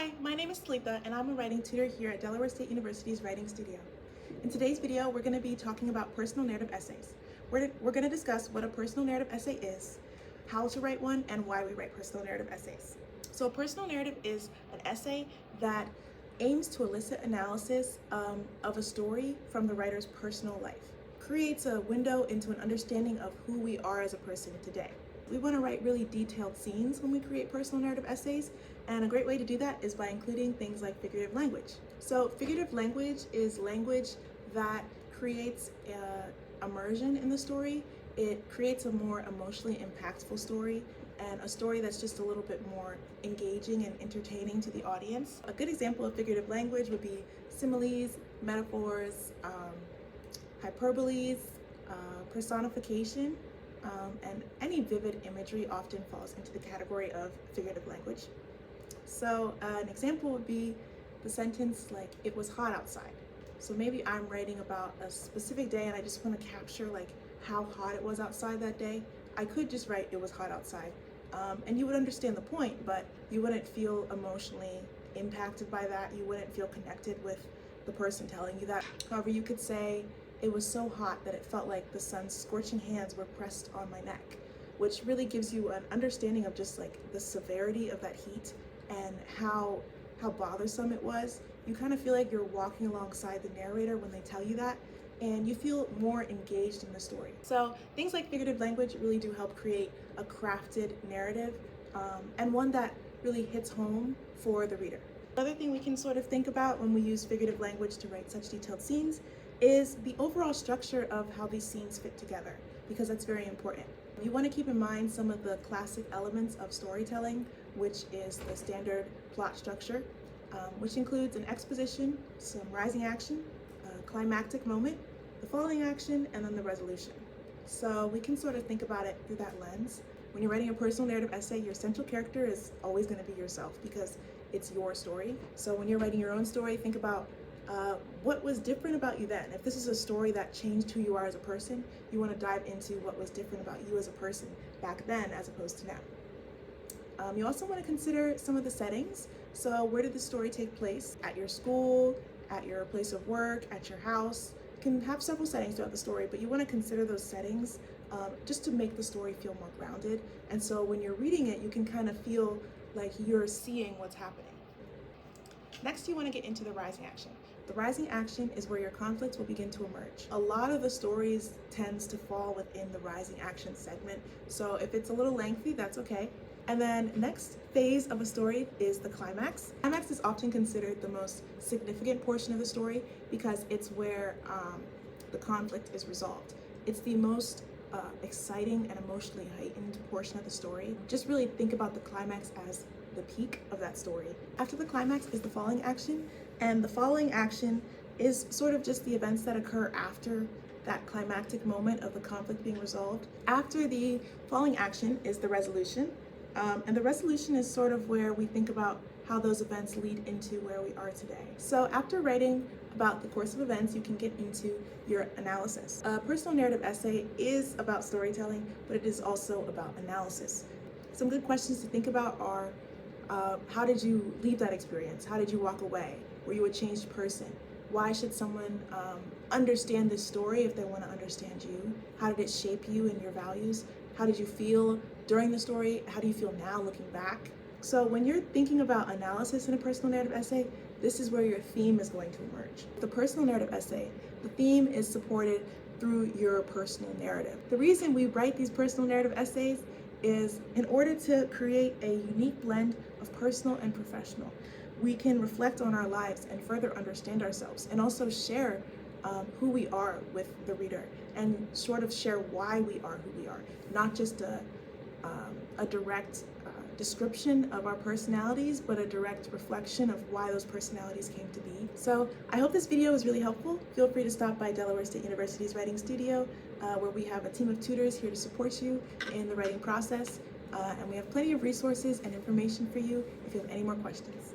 Hi, my name is Talitha and I'm a writing tutor here at Delaware State University's Writing Studio. In today's video, we're going to be talking about personal narrative essays. We're going to discuss what a personal narrative essay is, how to write one, and why we write personal narrative essays. So a personal narrative is an essay that aims to elicit analysis of a story from the writer's personal life, creates a window into an understanding of who we are as a person today. We want to write really detailed scenes when we create personal narrative essays, and a great way to do that is by including things like figurative language. So figurative language is language that creates immersion in the story. It creates a more emotionally impactful story and a story that's just a little bit more engaging and entertaining to the audience. A good example of figurative language would be similes, metaphors, hyperboles, personification, and any vivid imagery often falls into the category of figurative language. So an example would be the sentence like, "It was hot outside." So maybe I'm writing about a specific day and I just want to capture like how hot it was outside that day. I could just write, "It was hot outside," and you would understand the point, but you wouldn't feel emotionally impacted by that. You wouldn't feel connected with the person telling you that. However, you could say, "It was so hot that it felt like the sun's scorching hands were pressed on my neck," which really gives you an understanding of just like the severity of that heat and how bothersome it was. You kind of feel like you're walking alongside the narrator when they tell you that, and you feel more engaged in the story. So things like figurative language really do help create a crafted narrative, and one that really hits home for the reader. Another thing we can sort of think about when we use figurative language to write such detailed scenes is the overall structure of how these scenes fit together, because that's very important. You want to keep in mind some of the classic elements of storytelling, which is the standard plot structure, which includes an exposition, some rising action, a climactic moment, the falling action, and then the resolution. So we can sort of think about it through that lens. When you're writing a personal narrative essay, your central character is always going to be yourself because it's your story. So when you're writing your own story, think about what was different about you then. If this is a story that changed who you are as a person, you want to dive into what was different about you as a person back then as opposed to now. You also want to consider some of the settings. So where did the story take place? At your school, at your place of work, at your house. You can have several settings throughout the story, but you want to consider those settings just to make the story feel more grounded. And so when you're reading it, you can kind of feel like you're seeing what's happening. Next, you want to get into the rising action. The rising action is where your conflicts will begin to emerge. A lot of the stories tends to fall within the rising action segment, so if it's a little lengthy, that's okay. And then next phase of a story is the climax. Climax is often considered the most significant portion of the story because it's where the conflict is resolved. It's the most exciting and emotionally heightened portion of the story. Just really think about the climax as the peak of that story. After the climax is the falling action, and the falling action is sort of just the events that occur after that climactic moment of the conflict being resolved. After the falling action is the resolution, and the resolution is sort of where we think about how those events lead into where we are today. So after writing about the course of events, you can get into your analysis. A personal narrative essay is about storytelling, but it is also about analysis. Some good questions to think about are, how did you leave that experience? How did you walk away? Were you a changed person? Why should someone understand this story if they want to understand you? How did it shape you and your values? How did you feel during the story? How do you feel now looking back? So when you're thinking about analysis in a personal narrative essay, this is where your theme is going to emerge. The personal narrative essay, the theme is supported through your personal narrative. The reason we write these personal narrative essays is in order to create a unique blend of personal and professional. We can reflect on our lives and further understand ourselves and also share who we are with the reader and sort of share why we are who we are, not just a direct description of our personalities, but a direct reflection of why those personalities came to be. So I hope this video was really helpful. Feel free to stop by Delaware State University's Writing Studio, where we have a team of tutors here to support you in the writing process. And we have plenty of resources and information for you if you have any more questions.